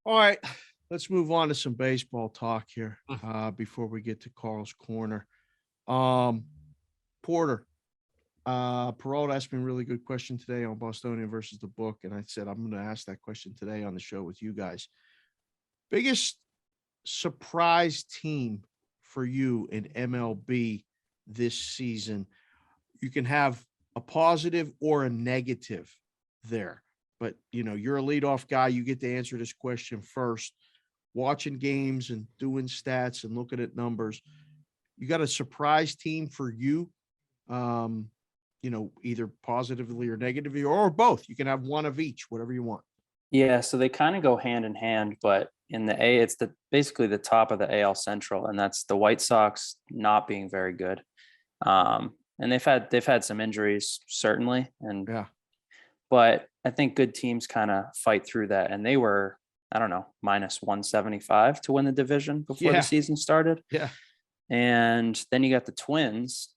All right, let's move on to some baseball talk here before we get to Carl's corner. Um, Porter, Peralta asked me a really good question today on Bostonian versus the book, and I said I'm going to ask that question today on the show with you guys. Biggest surprise team for you in MLB this season? You can have a positive or a negative there. But, you're a leadoff guy. You get to answer this question first. Watching games and doing stats and looking at numbers, you got a surprise team for you, either positively or negatively or both. You can have one of each, whatever you want. Yeah, so they kind of go hand in hand, but in the A, it's basically the top of the AL Central, and that's the White Sox not being very good. And they've had some injuries, certainly, and yeah. But I think good teams kind of fight through that, and they were, I don't know, minus 175 to win the division before the season started. Yeah. And then you got the Twins,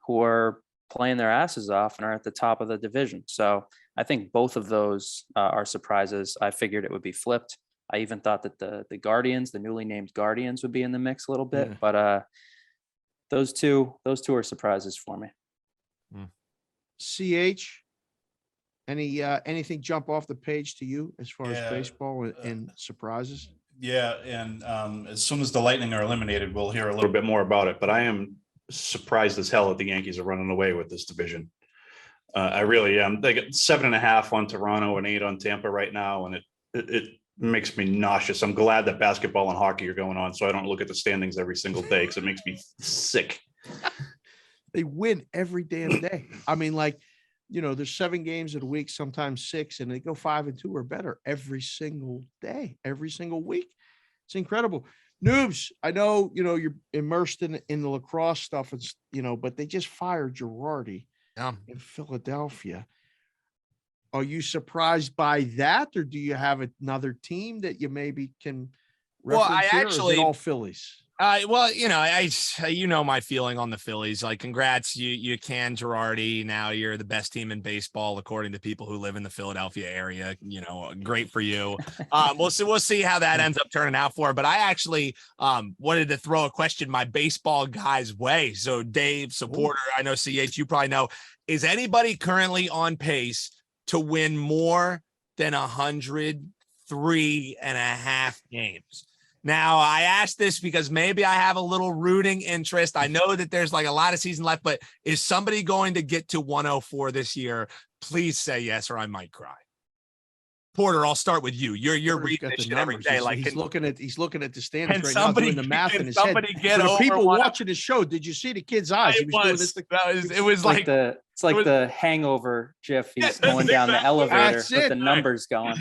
who are playing their asses off and are at the top of the division. So I think both of those are surprises. I figured it would be flipped. I even thought that the Guardians, the newly named Guardians, would be in the mix a little bit, but those two are surprises for me. CH, anything jump off the page to you as far as baseball and surprises? Yeah, and as soon as the Lightning are eliminated, we'll hear a little bit more about it. But I am surprised as hell that the Yankees are running away with this division. I really am. They got 7.5 on Toronto and 8 on Tampa right now, and it makes me nauseous. I'm glad that basketball and hockey are going on, so I don't look at the standings every single day because it makes me sick. They win every damn day. I mean, there's 7 games in a week, sometimes 6, and they go 5-2 or better every single day, every single week. It's incredible. Noobs, I know, you're immersed in the lacrosse stuff, but they just fired Girardi in Philadelphia. Are you surprised by that, or do you have another team that you maybe can reference here, or is it all Phillies? Well, my feeling on the Phillies. Like, congrats, you can Girardi. Now you're the best team in baseball, according to people who live in the Philadelphia area. Great for you. We'll see how that ends up turning out for. But I actually wanted to throw a question my baseball guys' way. So, Dave, supporter, I know CH, you probably know. Is anybody currently on pace to win more than 103.5 games? Now, I asked this because maybe I have a little rooting interest. I know that there's a lot of season left, but is somebody going to get to 104 this year? Please say yes, or I might cry. Porter, I'll start with you. You're reading this shit every day. He's looking at the standings right now, doing the math in his head. For the people watching the show, did you see the kid's eyes? He was doing this. It was like the Hangover GIF. He's going down the elevator with the numbers going.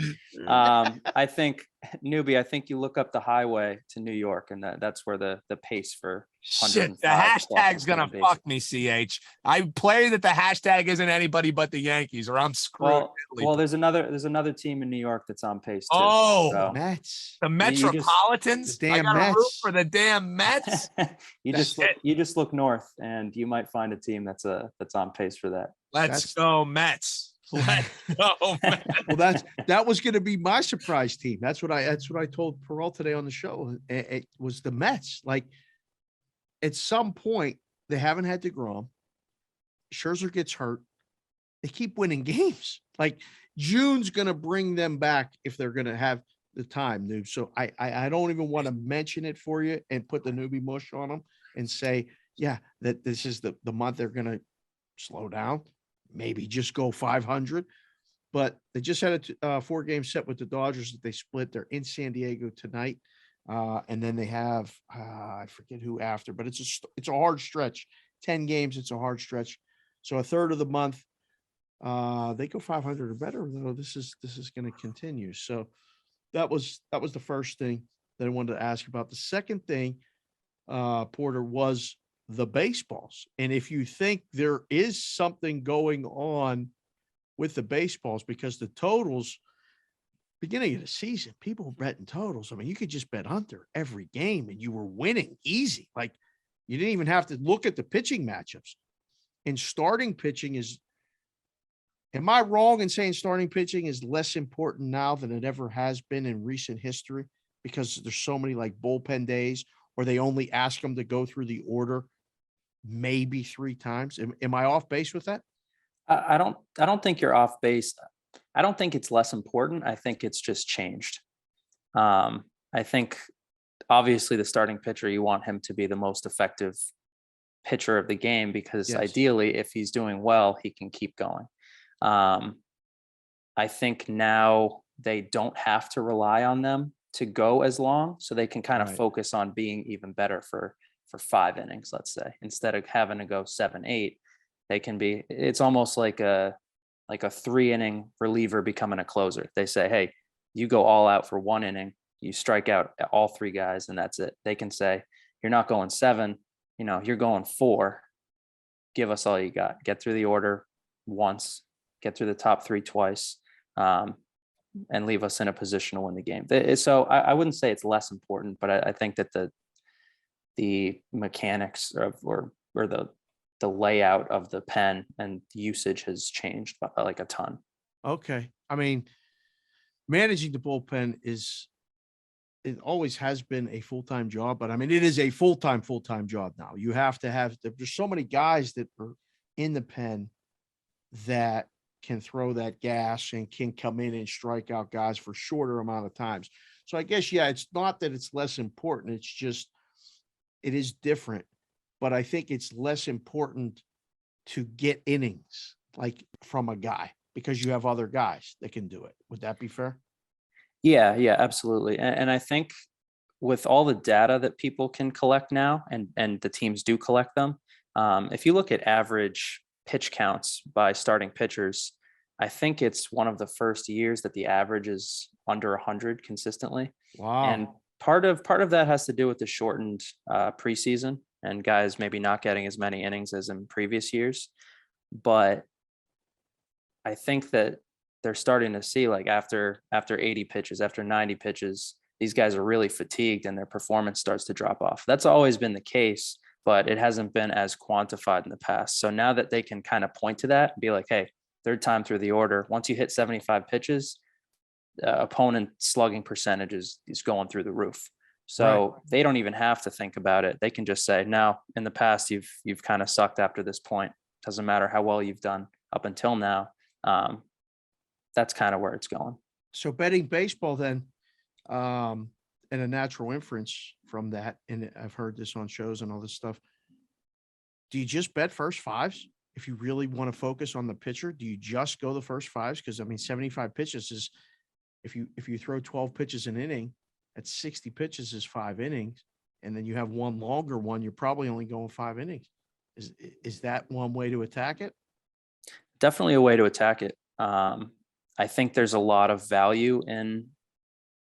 I think, newbie, I think you look up the highway to New York, and that's where the pace for shit. The hashtag's gonna fuck me, CH. I play that the hashtag isn't anybody but the Yankees, or I'm screwed. Well, there's another team in New York that's on pace too. Oh, Mets, the Metropolitans. The damn I gotta root Mets. for the damn Mets. you just look north, and you might find a team that's on pace for that. Let's go Mets. Let's go Mets. Well, that was going to be my surprise team. That's what I told Peralta today on the show. It was the Mets. At some point, they haven't had DeGrom. Scherzer gets hurt. They keep winning games. June's going to bring them back if they're going to have the time, noob. So I don't even want to mention it for you and put the newbie mush on them and say, yeah, that this is the month they're going to slow down, maybe just go 500. But they just had a 4-game set with the Dodgers that they split. They're in San Diego tonight. And then they have, I forget who after, but it's a hard stretch, 10 games. It's a hard stretch. So a third of the month, they go 500 or better, though. This is going to continue. So that was the first thing that I wanted to ask about. The second thing, Porter, was the baseballs. And if you think there is something going on with the baseballs, because the totals, beginning of the season, people were betting totals. I mean, you could just bet under every game and you were winning easy. You didn't even have to look at the pitching matchups. And starting pitching Am I wrong in saying starting pitching is less important now than it ever has been in recent history? Because there's so many like bullpen days, or they only ask them to go through the order maybe 3 times. Am I off base with that? I don't think you're off base. I don't think it's less important. I think it's just changed. I think obviously the starting pitcher, you want him to be the most effective pitcher of the game because Yes. ideally, if he's doing well, he can keep going. I think now they don't have to rely on them to go as long, so they can kind of Right. focus on being even better for 5 innings, let's say, instead of having to go 7, 8. They can be. It's almost like a 3-inning reliever becoming a closer. They say, hey, you go all out for 1 inning, you strike out all 3 guys, and that's it. They can say, you're not going 7, you're going 4. Give us all you got. Get through the order once, get through the top 3 twice, and leave us in a position to win the game. So I wouldn't say it's less important, but I think that the mechanics or the layout of the pen and usage has changed by like a ton. Okay. I mean, managing the bullpen it always has been a full-time job, but I mean, it is a full-time job now. You have to have, there's so many guys that are in the pen that can throw that gas and can come in and strike out guys for shorter amount of times. So I guess, yeah, it's not that it's less important. It's just, it is different, but I think it's less important to get innings like from a guy because you have other guys that can do it. Would that be fair? Yeah, absolutely. And I think with all the data that people can collect now, and the teams do collect them, if you look at average pitch counts by starting pitchers, I think it's one of the first years that the average is under 100 consistently. Wow. And part of that has to do with the shortened preseason and guys maybe not getting as many innings as in previous years. But I think that they're starting to see, like, after 80 pitches, after 90 pitches, these guys are really fatigued and their performance starts to drop off. That's always been the case, but it hasn't been as quantified in the past. So now that they can kind of point to that and be like, hey, 3rd time through the order, once you hit 75 pitches, opponent slugging percentage is going through the roof. So They don't even have to think about it. They can just say, no, in the past, you've kind of sucked after this point. Doesn't matter how well you've done up until now. That's kind of where it's going. So betting baseball then, and a natural inference from that, and I've heard this on shows and all this stuff. Do you just bet first 5s? If you really want to focus on the pitcher, do you just go the first 5s? Because I mean, 75 pitches is, if you throw 12 pitches an inning, at 60 pitches is 5 innings. And then you have one longer one, you're probably only going 5 innings. Is that one way to attack it? Definitely a way to attack it. I think there's a lot of value in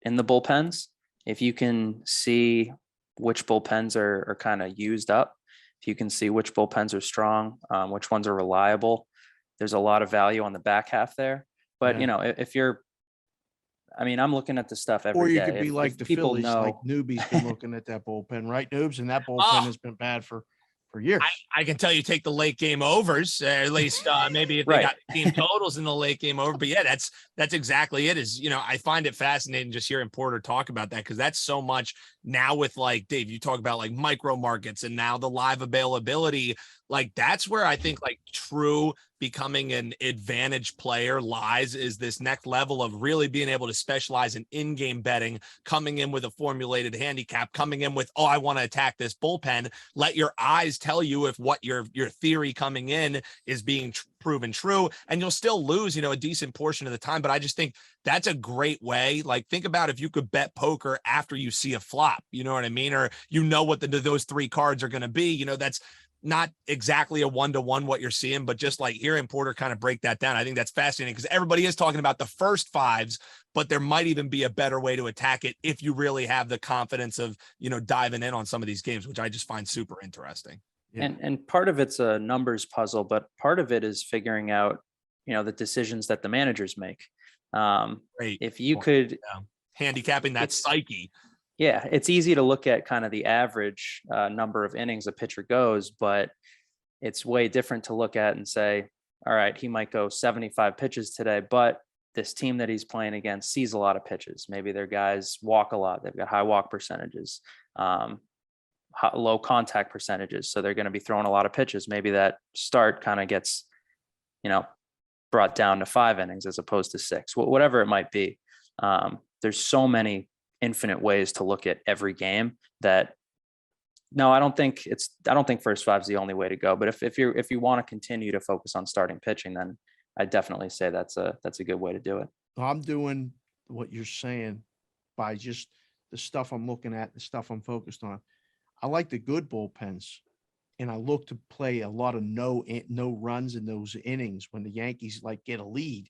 the bullpens. If you can see which bullpens are kind of used up, if you can see which bullpens are strong, which ones are reliable, there's a lot of value on the back half there. But, Yeah. if you're, I mean, I'm looking at the stuff every day. Or you could be like if the people Phillies, like know, Newby's been looking at that bullpen, right, Noobs? And that bullpen Oh. has been bad for years. I can tell you take the late game overs, at least maybe if they Right. got team totals in the late game over. But yeah, that's exactly it. Is, I find it fascinating just hearing Porter talk about that, because that's so much now with, like, Dave, you talk about like micro markets and now the live availability. Like, that's where I think like true becoming an advantage player lies, is this next level of really being able to specialize in game betting, coming in with a formulated handicap, coming in with, oh, I want to attack this bullpen. Let your eyes tell you if what your theory coming in is being proven true, and you'll still lose, a decent portion of the time. But I just think that's a great way. Like, think about if you could bet poker after you see a flop, you know what I mean? Or what those 3 cards are going to be, that's not exactly a 1-to-1 what you're seeing, but just like hearing Porter kind of break that down, I think that's fascinating, because everybody is talking about the first 5s, but there might even be a better way to attack it if you really have the confidence of, diving in on some of these games, which I just find super interesting. Yeah. and part of it's a numbers puzzle, but part of it is figuring out, the decisions that the managers make. Great. If you could, handicapping that It's- psyche. yeah, it's easy to look at kind of the average number of innings a pitcher goes, but it's way different to look at and say, all right, he might go 75 pitches today, but this team that he's playing against sees a lot of pitches. Maybe their guys walk a lot. They've got high walk percentages, low contact percentages. So they're going to be throwing a lot of pitches. Maybe that start kind of gets, brought down to 5 innings as opposed to 6, whatever it might be. There's so many infinite ways to look at every game that no, I don't think first 5 is the only way to go. But if you want to continue to focus on starting pitching, then I definitely say that's a good way to do it. I'm doing what you're saying by just the stuff I'm looking at, the stuff I'm focused on. I like the good bullpens, and I look to play a lot of no runs in those innings when the Yankees get a lead,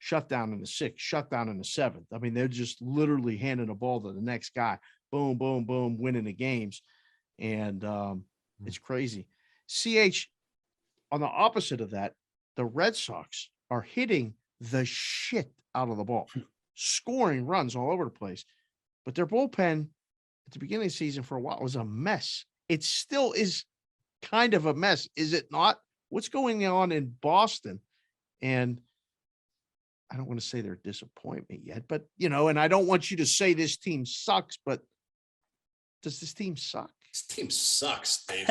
shut down in the 6th, shut down in the 7th. I mean, they're just literally handing the ball to the next guy. Boom, boom, boom, winning the games. And it's crazy. CH, on the opposite of that, the Red Sox are hitting the shit out of the ball, scoring runs all over the place. But their bullpen at the beginning of the season for a while was a mess. It still is kind of a mess, is it not? What's going on in Boston? And I don't want to say they're a disappointment yet, but, and I don't want you to say this team sucks, but does this team suck? This team sucks, Dave.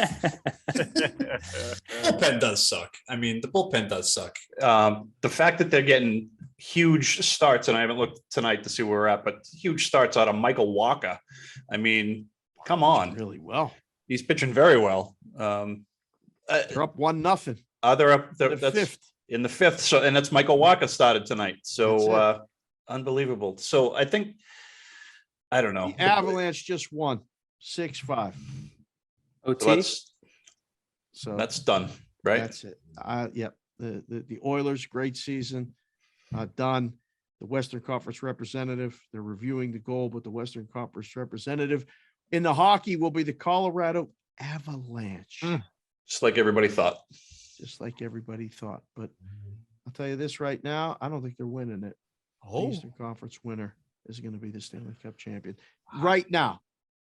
Bullpen does suck. I mean, the bullpen does suck. The fact that they're getting huge starts, and I haven't looked tonight to see where we're at, but huge starts out of Michael Walker. I mean, come on. Really well. He's pitching very well. They're up 1-0. They're up The that's 5th. in the 5th. So, and that's Michael Walker started tonight. That's So unbelievable. So I think, I don't know. The Avalanche just won 6-5. OT. So that's done, right? That's it. Yep. The Oilers, great season. Done. The Western Conference representative. They're reviewing the goal, but the Western Conference representative in the hockey will be the Colorado Avalanche. Just like everybody thought. Just like everybody thought. But I'll tell you this right now, I don't think they're winning it. The Oh, Eastern Conference winner is going to be the Stanley Cup champion right now.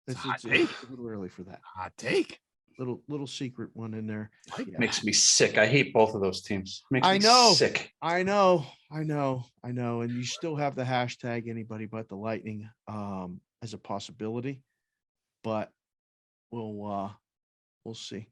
It's a little early for that. hot take. Little secret one in there. Yeah. Makes me sick. I hate both of those teams. Makes I me know. sick. I know. And you still have the hashtag anybody but the Lightning as a possibility, but we'll see.